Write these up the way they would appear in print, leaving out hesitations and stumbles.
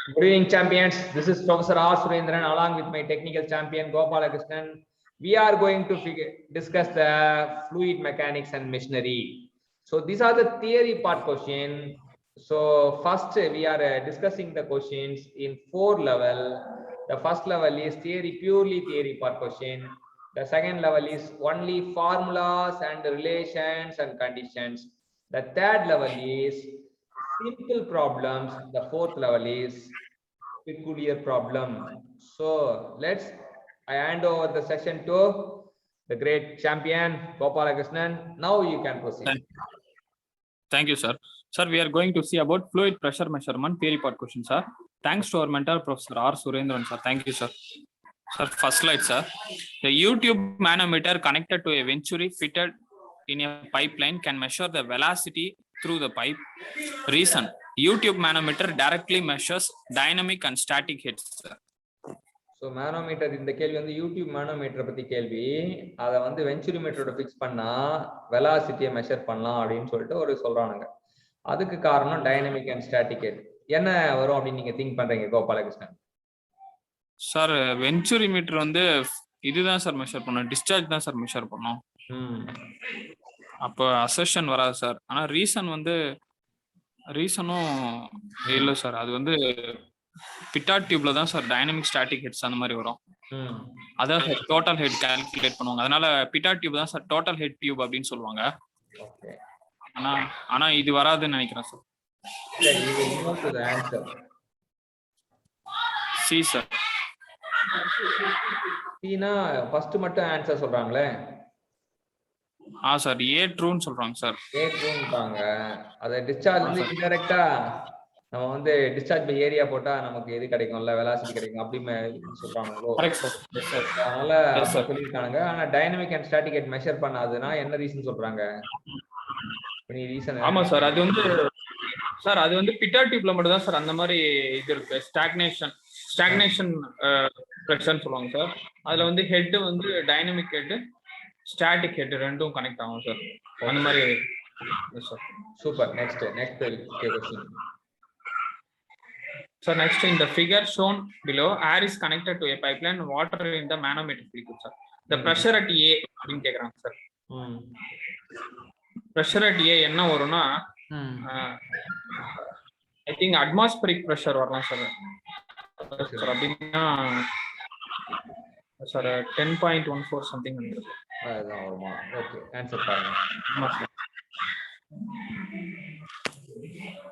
Good evening, champions. This is Professor R. Surendran along with my technical champion Gopalakrishnan. We are going to discuss the fluid mechanics and machinery. So these are the theory part question. So first we are discussing the questions in 4 level. The first level is theory, purely theory part question. The second level is only formulas and relations and conditions. The third level is simple problems. The fourth level is peculiar problem. So I hand over the session to the great champion Gopalakrishnan. Now you can proceed. Thank you, sir. Sir, we are going to see about fluid pressure measurement theory part question, sir. Thanks to our mentor, Professor R. Surendran, sir. Thank you, sir. Sir, first slide, sir. The U-tube manometer connected to a venturi fitted in a pipeline can measure the velocity through the pipe. Reason: U-tube manometer directly measures dynamic and static heads, sir. So manometer இந்த கேள்வி வந்து YouTube manometer பத்தி கேள்வி. அதை வந்து வென்ச்சுரிமீட்டரோட fix பண்ணா வெலாசிட்டியை measure பண்ணலாம் அப்படின்னு சொல்லிட்டு ஒரு சொல்றானுங்க. அதுக்கு காரணம் டைனமிக் அண்ட் ஸ்டாட்டிக் ஹெட். என்ன வரும் அப்படின்னு நீங்க திங்க் பண்றீங்க கோபாலகிருஷ்ணன்? சார் வென்ச்சுரிமீட்டர் வந்து இதுதான் சார் மெஷர் பண்ணும், டிஸ்சார்ஜ் தான் சார் மெஷர் பண்ணும். அப்போ அசர்ஷன் வராது சார். ஆனா ரீசனும் இல்லை சார். அது வந்து பிட்டாட் டியூப்ல தான் சார் டைனமிக் ஸ்டாட்டிக் ஹெட்ஸ் அந்த மாதிரி வரும். அதான் சார் டோட்டல் ஹெட் கால்குலேட் பண்ணுவாங்க. அதனால பிட்டாட் டியூப் தான் சார் டோட்டல் ஹெட் டியூப் அப்படின்னு சொல்லுவாங்க. ஆனா இது வராதுன்னு நினைக்கிறேன் சார். C sir. சீனா ஃபர்ஸ்ட் மட்டும் ஆன்சர் சொல்றாங்களே. சார் ஏ ட்ரூன்னு சொல்றாங்க சார். ஏ ட்ரூன்றாங்க. அத டிஸ்சார்ஜ் வந்து இன்டைரக்ட்டா நம்ம வந்து டிஸ்சார்ஜ் பை ஏரியா போட்டா நமக்கு எது கிடைக்கும்ல, வெலாசிட்டி கிடைக்கும் அப்படி சொல்றாங்களோ. Correct sir. Yes sir. அதனால சொல்லிருக்காங்க. ஆனா dynamic and static head measure பண்ணாதுன்னா என்ன ரீசன் சொல்றாங்க? ஆமா சார். அது வந்து பிட்டாட் டியூப்ல மட்டும் தான் சார் அந்த மாதிரி இது இருக்கு. ஸ்டாக்னேஷன் பிரஷர்னு சொல்லுவாங்க சார். அதுல வந்து ஹெட் வந்து டைனமிக் ஹெட் ஸ்டாட்டிக் ஹெட் ரெண்டும் கனெக்ட் ஆகும் சார். அந்த மாதிரி sir. Super. Next question. Sir, next in the figure shown below, air is connected to a pipeline, water in the manometer liquid, sir. The pressure at A அப்படின்னு கேக்குறாங்க sir. pressure at A என்ன வரும்னா I think atmospheric pressure வரலாம் sir. அப்படின்னா sir 10.14 something வந்துருக்கு. அதுதான் வருமா? Okay, answer பாருங்க.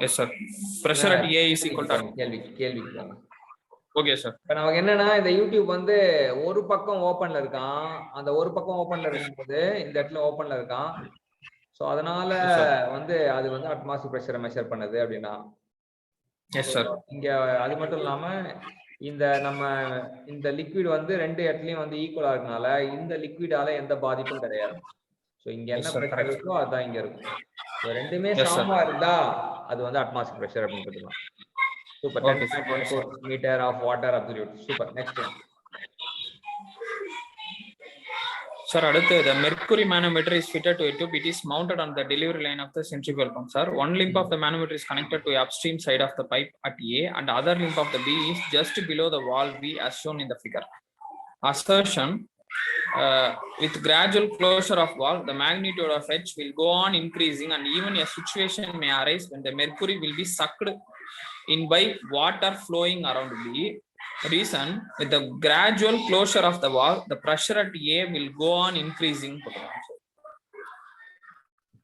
Yes sir. Pressure at A is equal to கேள்வி. Okay sir. இப்போ நமக்கு என்னன்னா இந்த யூடியூப் வந்து ஒரு பக்கம் ஓப்பன்ல இருக்கான். அந்த ஒரு பக்கம் ஓப்பன்ல இருக்கும்போது இந்த இடத்துல ஓப்பன்ல இருக்கான். சோ அதனால வந்து அது வந்து அட்மாஸ்பியர் பிரஷரை மெஷர் பண்ணுது அப்படின்னா. Yes sir. இங்க அது மட்டும் இல்லாம இந்த லிக்விட் வந்து ரெண்டு இடத்துலயும் வந்து ஈக்குவலா இருக்கனால இந்த லிக்விடால எந்த பாதிப்பும் கிடையாது. சோ இங்க என்ன பிரஷர் இருக்கோ அதான் இங்க இருக்கும். ரெண்டுமே சமமா இருந்தா அது வந்து அட்மாஸ்பியர் பிரஷர் அப்படின்னு சொல்லுவாங்க. Super. 10.14 meter of water absolute. Super. Next sir. அடுத்து the mercury manometer is fitted to a tube. It is mounted on the delivery line of the centrifugal pump, sir. One limb of the manometer is connected to the upstream side of the pipe at A and the other limb of the B is just below the valve B as shown in the figure. Assertion: with gradual closure of valve, the magnitude of H will go on increasing and even a situation may arise when the mercury will be sucked in by water flowing around B. Reason: with the gradual closure of the valve, the pressure at A will go on increasing.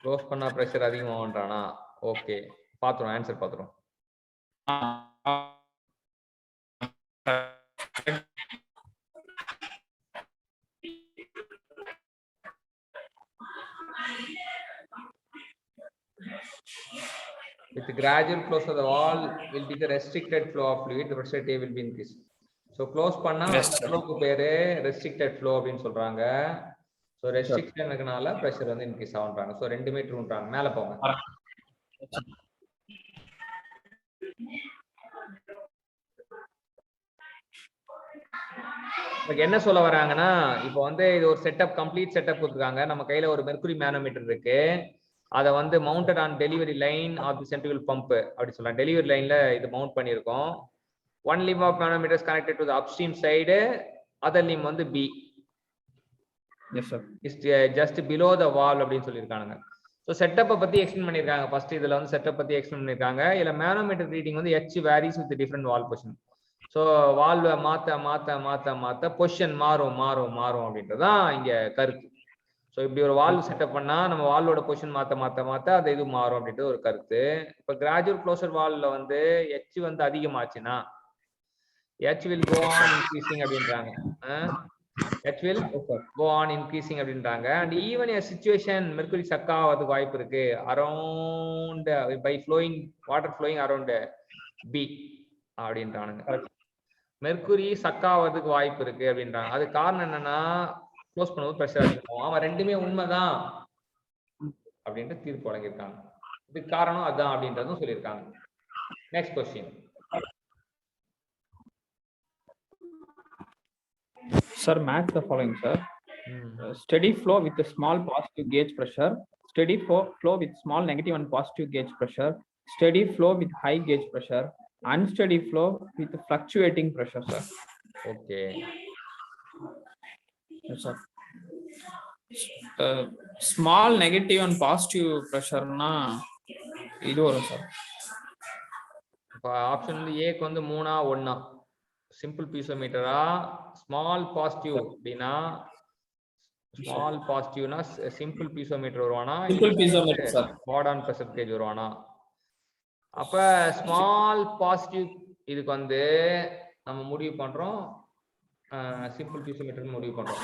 Close பண்ணா pressure அதிகமாகன்றானா? Okay, பாத்துறோம். Answer பாத்துறோம். With gradual close of the wall will be the restricted flow of fluid. The pressure A will be increased. So close பண்ணா ஃப்ளோக்கு பேரு restricted flow அப்படினு சொல்றாங்க. So restriction இருக்கனால pressure வந்து increase ஆகும்ன்றாங்க. So 2 மீட்டர்ன்றாங்க. மேல போங்க. என்ன சொல்ல வராங்கன்னா, இப்போ வந்து இது ஒரு செட்டப், கம்ப்ளீட் செட்டப் கொடுத்துருக்காங்க. நம்ம கையில ஒரு மெர்க்குரி மேனோமீட்டர் இருக்கு. அதை வந்து mounted on delivery line of the centrifugal pump அப்படி சொல்லலாம். டெலிவரி லைன்ல இது மவுண்ட் பண்ணியிருக்கோம். one limb of manometer is connected to the upstream side, other limb வந்து B. Yes sir. Is just below the valve அப்படின்னு சொல்லியிருக்காங்க. ஸோ செட்டப்பை பத்தி explain பண்ணியிருக்காங்க. ஃபர்ஸ்ட் இதுல வந்து செட்டப் பத்தி எக்ஸ்பிளைன் பண்ணியிருக்காங்க. இதுல மேனோமீட்டர் ரீடிங் வந்து H varies with different valve position. So வால்வை மாத்த பொசிஷன் மாறும் அப்படின்றதான் இங்க கருத்து. ஸோ இப்படி ஒரு வால்வ் செட்டப் பண்ணா நம்ம வால்வோட பொசிஷன் மாத்த அது இது மாறும் அப்படின்றது ஒரு கருத்து. இப்போ கிராஜுவல் க்ளோசர் வால்வ்ல வந்து H வந்து அதிகமாச்சுன்னா H will go on increasing அப்படின்றாங்க. H will go on increasing அப்படின்றாங்க. And even a situation mercury suck ஆகிறதுக்கு வாய்ப்பு இருக்கு around by flowing water flowing around B அப்படின்றானுங்க. மெர்க்குரி சக் ஆகிறதுக்கு வாய்ப்பு இருக்கு அப்படின்றாங்க. அது காரணம் என்னன்னா க்ளோஸ் பண்ணும்போது ப்ரெஷர் இருக்கும். அவன் ரெண்டுமே உண்மைதான் அப்படின்ட்டு தீர்ப்பு வழங்கியிருக்காங்க. இதுக்கு காரணம் அதான் அப்படின்றதும் சொல்லியிருக்காங்க. Next question. Sir, match the following, sir. Steady flow with a small positive gauge pressure, steady flow with small negative and positive gauge pressure, steady flow with high gauge pressure, unsteady flow with fluctuating pressure, sir. Okay. Yes, sir. Small negative and positive pressure na இது வரும் sir. இப்போ option வந்து ஏக்கு வந்து 3 1 simple பீசோமீட்டரா, small positive அப்படின்னா small பாசிட்டிவ்னா simple பீசோமீட்டர் வருவானா, simple பீசோமீட்டர் sir, பாடான் pressure gauge வருவானா? அப்ப ஸ்மால் பாசிட்டிவ் இதுக்கு வந்து நம்ம முடிவு பண்றோம் சிம்பிள் பீசோமீட்டர் முடிவு பண்றோம்.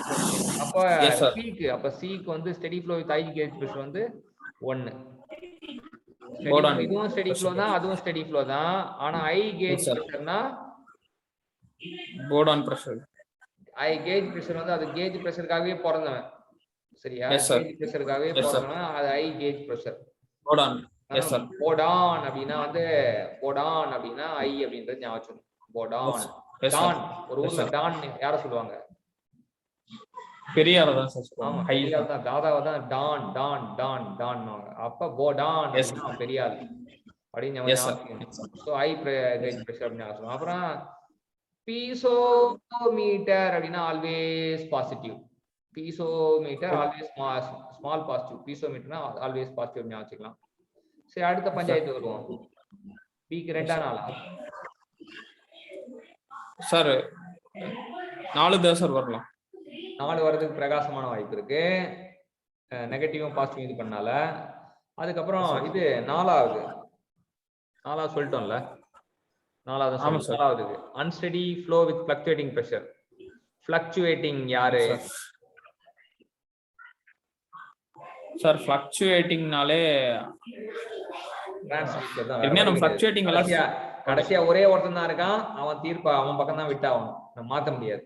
அப்ப சிக்கு வந்து steady flow with high gauge pressure வந்து 1. இதுவும் ஸ்டெடி ஃப்ளோ தான், அதுவும் ஸ்டெடி ஃப்ளோ தான். ஆனா ஹை கேஜ் பிரஷர்னா Bourdon pressure. High gauge pressure வந்து அது கேஜ் பிரஷருக்காகவே பிறந்தவன். சரியா? கேஜ் பிரஷருக்காகவே பிறந்தவன். அது high gauge pressure. Bourdon. Yes sir. Bourdon அப்படினா வந்து போர்டான் அப்படினா ஹை அப்படின்றது ஞாபகம் வச்சுக்கணும். போர்டான். டான் ஒரு ஊர்ல டான் யார சொல்லுவாங்க? பெரியார தான் சார் சொல்லுவாங்க. ஆமா, பெரியார் தான். தாதாவ தான் டான் டான் டான் டான்வாங்க. அப்ப போர்டான் அப்படினா பெரியார் அப்படி ஞாபகம். சோ ஹை கேஜ் பிரஷர் அப்படினா சொல்லுவாங்க. அப்புறம் பீசோமீட்டர் அப்படினா always positive. Piezometer always small positive. பீசோமீட்டர்னா ஆல்வேஸ் பாசிட்டிவ் ஞாபகம் வச்சுக்கலாம். சரி, அடுத்த பஞ்சாயத்து வருவோம். பிக்கு 2 நாளா சார்? 4 தான் சார் வரலாம். 4 வரதுக்கு பிரகாசமான வாய்ப்பு இருக்கு. நெகட்டிவும் பாசிட்டிவ் இது பண்ணால. அதுக்கப்புறம் இது 4வது சொல்லிட்டோம்ல. 4வது unsteady flow with fluctuating pressure. Fluctuating யாரு சார்? ஃப்ளக்சுவேட்டிங்னாலே டிரான்ஸ்மிட்டர் தான். என்ன நம்ம ஃப்ளக்சுவேட்டிங் கடைசியா ஒரே ஒருத்தன் தான் இருக்கான். அவன் தீர்ப்பா அவன் பக்கம் தான் விட்டாகணும். நம்ம மாத்த முடியாது.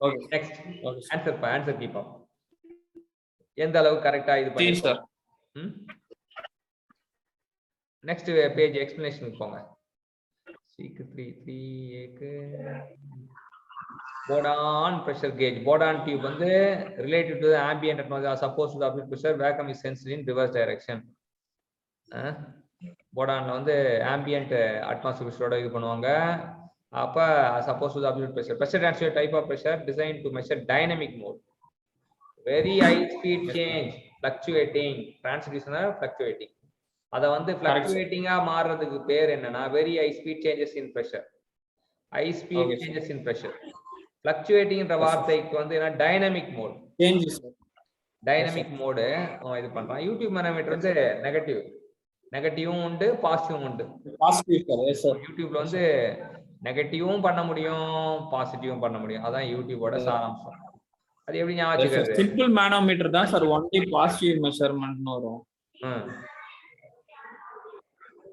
Okay, next answer keep up. எந்த அளவுக்கு கரெக்ட்டா இது பண்ணி சார்? நெக்ஸ்ட் பேஜ் எக்ஸ்பிளனேஷனுக்கு போங்க. சீக்கு 3 ஏக்கு போர்டான் பிரஷர் கேஜ். போர்டான் டியூப் வந்து related to the ambient atmosphere supposed to the absolute pressure vacuum is sensed in reverse direction. போர்டான்ல வந்து ambient atmosphere pressure இது பண்ணுவாங்க. அப்ப suppose to the absolute pressure transfer type of pressure designed to measure dynamic mode, very high speed change, fluctuating. Transducer fluctuating. அத வந்து fluctuating-ஆ மாறதுக்கு பேர் என்னன்னா very high speed changes in pressure. High speed changes in pressure. Fluctuating என்ற வார்த்தைக்கு வந்து என்ன? Dynamic mode. Changes. Dynamic mode இது பண்றான். யூடியூப் மேனோமீட்டர் வந்து நெகட்டிவும் உண்டு, பாசிட்டிவும் உண்டு. Positive sir. Yes sir. யூடியூப்ல வந்து நெகட்டிவும் பண்ண முடியும், பாசிட்டிவும் பண்ண முடியும். அதான் யூடியூபோட சாராம்சம். அது எப்படி ஞாபகம் வச்சுக்கிறது? சிம்பிள் மேனோமீட்டர் தான் சார் ஒன்லி பாசிட்டிவ் மெஷர்மென்ட்னு வரும்.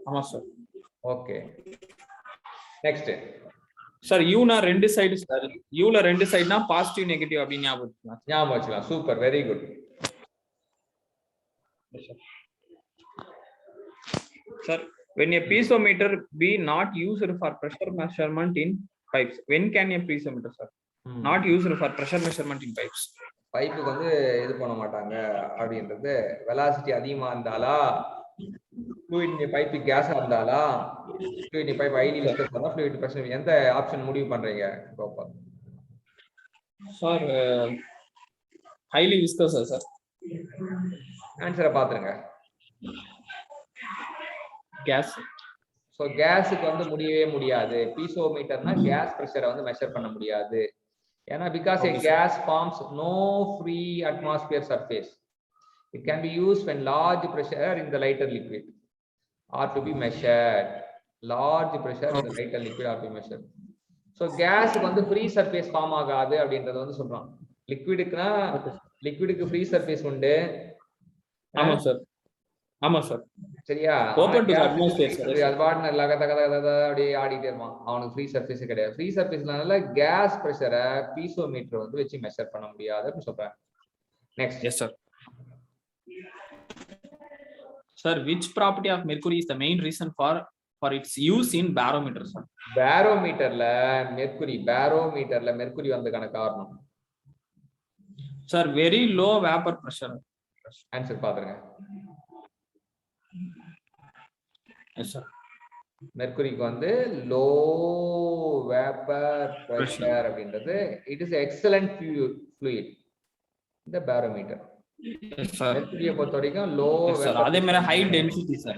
ஆமா சார். Okay, next sir. யூனா 2 சைடு சார். யூல 2 சைடுனா பாசிட்டிவ் நெகட்டிவ் அப்படி ஞாபகம் வச்சுக்கலாம். Super, very good. Sir, when a piezometer be not used for pressure measurement in pipes, when can a piezometer, sir, not used for pressure measurement in pipes? பைப்புக்கு வந்து இது பண்ண மாட்டாங்க அப்படின்றது வெலாசிட்டி அதிகமா இருந்தாலா fluid in a pipe gas இருந்தாலா fluid in a pipe highly viscous ஆனா fluid pressure எந்த option முடிவு பண்றீங்க Gopal? Sir highly viscous sir. ஆன்சரை பாத்துருங்க. கேஸ். சோ கேஸுக்கு வந்து முடியவே முடியாது. பீசோமீட்டர்னா கேஸ் பிரஷரை வந்து மெஷர் பண்ண முடியாது. ஏன்னா because a gas forms no free atmosphere surface. It can be used when large pressure in the lighter liquid are to be measured. Large pressure in the lighter liquid are to be measured. So கேஸுக்கு வந்து free surface form ஆகாது அப்படின்றது வந்து சொல்றான். லிக்விடுக்குனா லிக்விடுக்கு free surface உண்டு. ஆமா sir. ஆமா sir. சரியா? Open to atmosphere sir. அது பாட்ன அப்படியே ஆடிட்டே இருப்பான். அவனுக்கு ஃப்ரீ சர்ஃபேஸ் கிடையாது. ஃப்ரீ சர்ஃபேஸ்னால கேஸ் பிரஷரை பீசோமீட்டர் வந்து வச்சு மெஷர் பண்ண முடியாது அப்படின்னு சொல்றேன். Next. Yes sir. Sir, which property of mercury is the main reason for its use in barometer, sir? Barometerல mercury வந்ததுக்கான காரணம். Sir, very low vapor pressure. Answer பாருங்க. Yes sir. mercuryக்கு வந்து low vapor pressure அப்படின்றது it is excellent fluid the barometer. Yes sir. mercury பொறுத்த வரைக்கும் low vapor. அதே மாதிரி high density sir.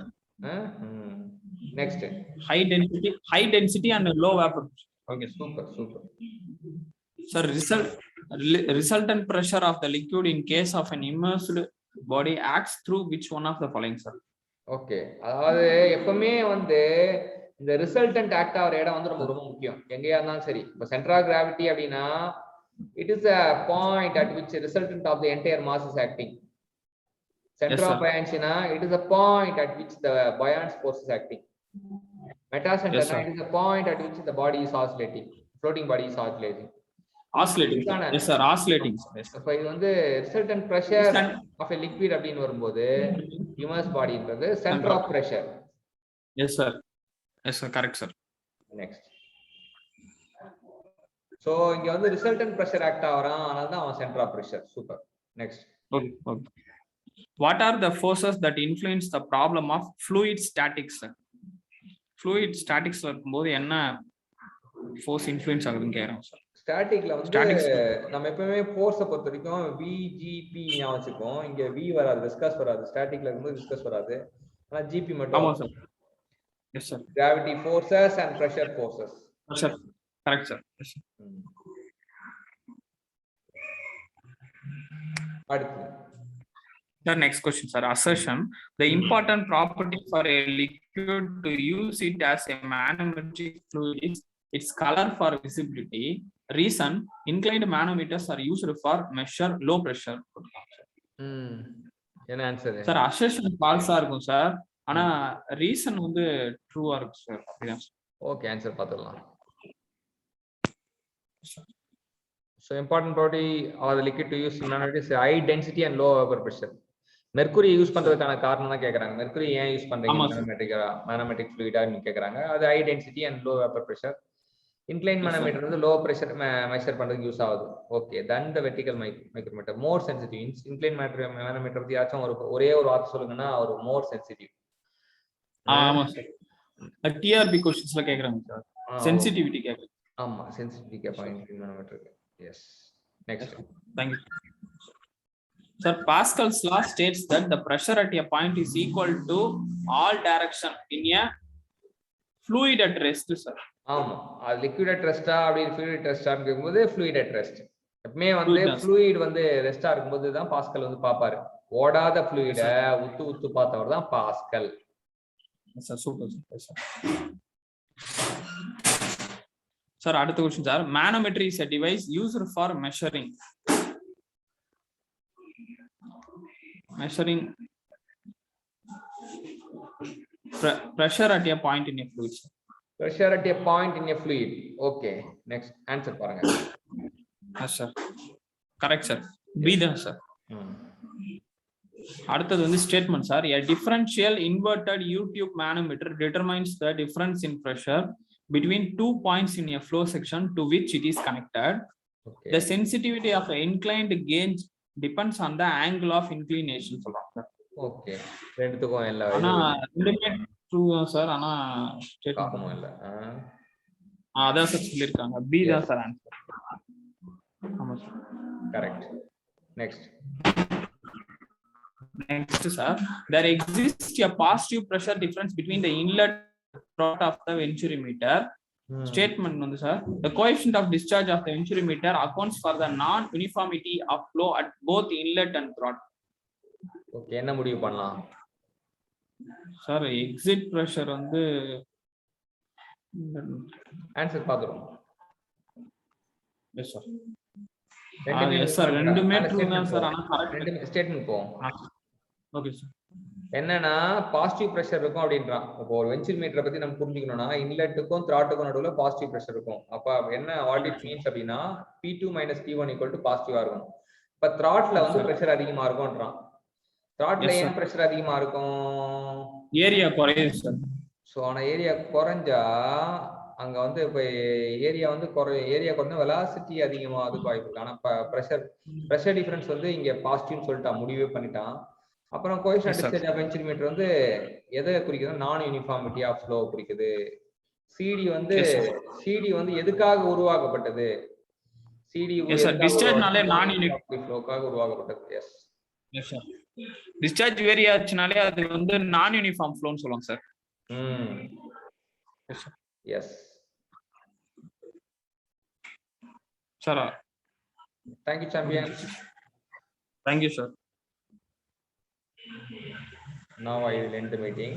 Next. High density and low vapor. Okay, super. Sir, resultant pressure of the liquid in case of an immersed body acts through which one of the following, sir? Okay, அதாவது எப்பவுமே வந்து இந்த resultant act ஆகிற இடம் வந்து ரொம்ப முக்கியம். எங்கேயா இருந்தாலும் சரி. இப்போ சென்டர் ஆஃப் கிராவிட்டி அப்படின்னா it is a point at which the resultant of the entire mass is acting. Center of buoyancy na it is a point at which the buoyant force is acting. Metacenter it is a point at which the body is oscillating, floating body is oscillating. Yes sir, oscillating. இப்போ இது வந்து resultant pressure of a liquid அப்படினு வரும்போது immersed bodyன்றது center of pressure. Yes sir, correct sir. Next. So இங்க வந்து resultant pressure act ஆவறான், அதனால தான் அவன் center of pressure. Super. Next. Okay. What are the forces that influence the problem of fluid statics? Fluid statics இருக்கும்போது என்ன force influence ஆகுதுன்னு கேக்குறேன் sir. ஸ்டாட்டிக்ல வந்து நம்ம எப்பவுமே ஃபோர்ஸை பொறுத்த வரைக்கும் VGP ஞாபகம் வச்சுப்போம். இங்க V வராது, விஸ்கஸ் வராது. ஸ்டாட்டிக்ல இருக்கும்போது விஸ்கஸ் வராது, ஆனா GP மட்டும். ஆமா sir. Yes sir. Gravity forces and pressure forces. Sir correct sir. அடுத்து the next question, sir. Assertion: the important property for a liquid to use it as a manometric fluid is its color for visibility. Reason: inclined manometers are used for measure low pressure. என்ன ஆன்சர்? Sir assertion false ஆ இருக்கும் sir, ஆனா reason வந்து true ஆ இருக்கு sir. Okay, answer பாத்துடலாம். So important property of the liquid to use in manometer is high density and low vapor pressure. Mercury use பண்றதுக்கான காரணம் தான் கேக்குறாங்க. மெர்க்குரி ஏன் யூஸ் பண்றீங்க மேனோமெட்ரிக் ஃப்ளூயிடா கேக்குறாங்க. அது high density and low vapour pressure. Incline manometer வந்து லோ பிரஷர் மெஷர் பண்றதுக்கு யூஸ் ஆகுது. Okay, then the vertical micrometer more sensitive. Incline manometer பத்தி யாச்சும் ஒரே ஒரு வார்த்தை சொல்லுங்கன்னா ஒரு மோர் சென்சிட்டிவ். ஆமா சார், டிஆர்பி क्वेश्चंसல கேக்குறாங்க சார். சென்சிட்டிவிட்டி கேக்குறாங்க. ஆமா, சென்சிட்டிவிட்டி கேட்பாங்க இன்க்ளைன் மேனோமீட்டருக்கு. Yes. Next. Thank you. Sir, Pascal's law states that the pressure at a point is equal to all direction in a fluid at rest, sir. ஆமா, அது liquid at rest அப்படி fluid at rest இருக்கும்போது fluid at rest. எப்பமே வந்து fluid வந்து ரெஸ்டா இருக்கும்போது தான் pascal வந்து பாப்பாரு. ஓடாத fluid உத்து பார்த்தவர் தான் Pascal. Sir super sir. Sir அடுத்த question sir. Manometry is a device used for measuring pressure at a point in a fluid. Pressure at a point in a fluid. Okay, next answer பாருங்க. Yes sir, correct sir. B தான் sir. அடுத்தது வந்து statement sir. A differential inverted U-tube manometer determines the difference in pressure between 2 points in a flow section to which it is connected. Okay. The sensitivity of an inclined gauge depends on the angle of inclination. Okay, ரெண்டுத்துக்கும் எல்லா ஆனா ரெண்டுமே true தான் sir. ஆனா statement காமம் இல்ல. அதான் sir சொல்லியிருக்காங்க. பி தான் சார் ஆன்சர். ஆமா sir. Correct. Next. Next, sir, there exists a positive pressure difference between the inlet throat of the venturimeter. Statement வந்து sir, the coefficient of discharge of the venturimeter accounts for the non-uniformity of flow at both inlet and throat. Okay, என்ன முடிவு பண்ணலாம் sir? Exit pressure வந்து answer பாத்துறோம். Yes sir. Yes sir, ரெண்டுமே true தான் sir. ஆனா correct. ரெண்டுமே statement போவோம். Okay sir. என்னன்னா பாசிட்டிவ் பிரஷர் இருக்கும் அப்படின்றான். இப்போ ஒரு வென்டிலேட்டரை பத்தி நம்ம புரிஞ்சுக்கணும்னா இன்லெட்டுக்கும் த்ராட்டுக்கும் நடுவுல பாசிட்டிவ் பிரஷர் இருக்கும். அப்ப என்ன வாட் இட் மீன்ஸ் அப்படின்னா P2 - P1 = பாசிட்டிவா இருக்கும். இப்ப த்ராட்ல வந்து பிரஷர் அதிகமா இருக்கும்ன்றான். த்ராட்ல ஏன் பிரஷர் அதிகமா இருக்கும்? ஏரியா குறையுது சார். சோ ஆனா ஏரியா குறைஞ்சா அங்க வந்து இப்ப ஏரியா வந்து ஏரியா குறைஞ்சா வெலாசிட்டி அதிகமாகிறதுக்கு வாய்ப்பு இருக்கு. ஆனா பிரஷர் டிஃபரன்ஸ் வந்து இங்க பாசிட்டிவ்னு சொல்லிட்டான், முடிவே பண்ணிட்டான். அப்புறம் கோஎஃபிஷியன்ட் டிஸ்சார்ஜ் ஆஃப் வென்டிலேட்டர் வந்து எதை குறிக்குதுன்னா நான் யூனிஃபார்மிட்டி ஆஃப் ஃப்ளோ குறிக்குது. சிடி வந்து எதுக்காக உருவாக்கப்பட்டது? சிடி டிஸ்சார்ஜ்னாலே நான் யூனிஃபார்மிட்டி ஃப்ளோக்காக உருவாக்கப்பட்டது. Yes yes sir. Discharge vary ஆச்சுனாலே அது வந்து நான் யூனிஃபார்ம் ஃப்ளோன்னு சொல்லுவாங்க sir. Yes sir. Thank you, champion. Thank you, sir. Now I will end the meeting.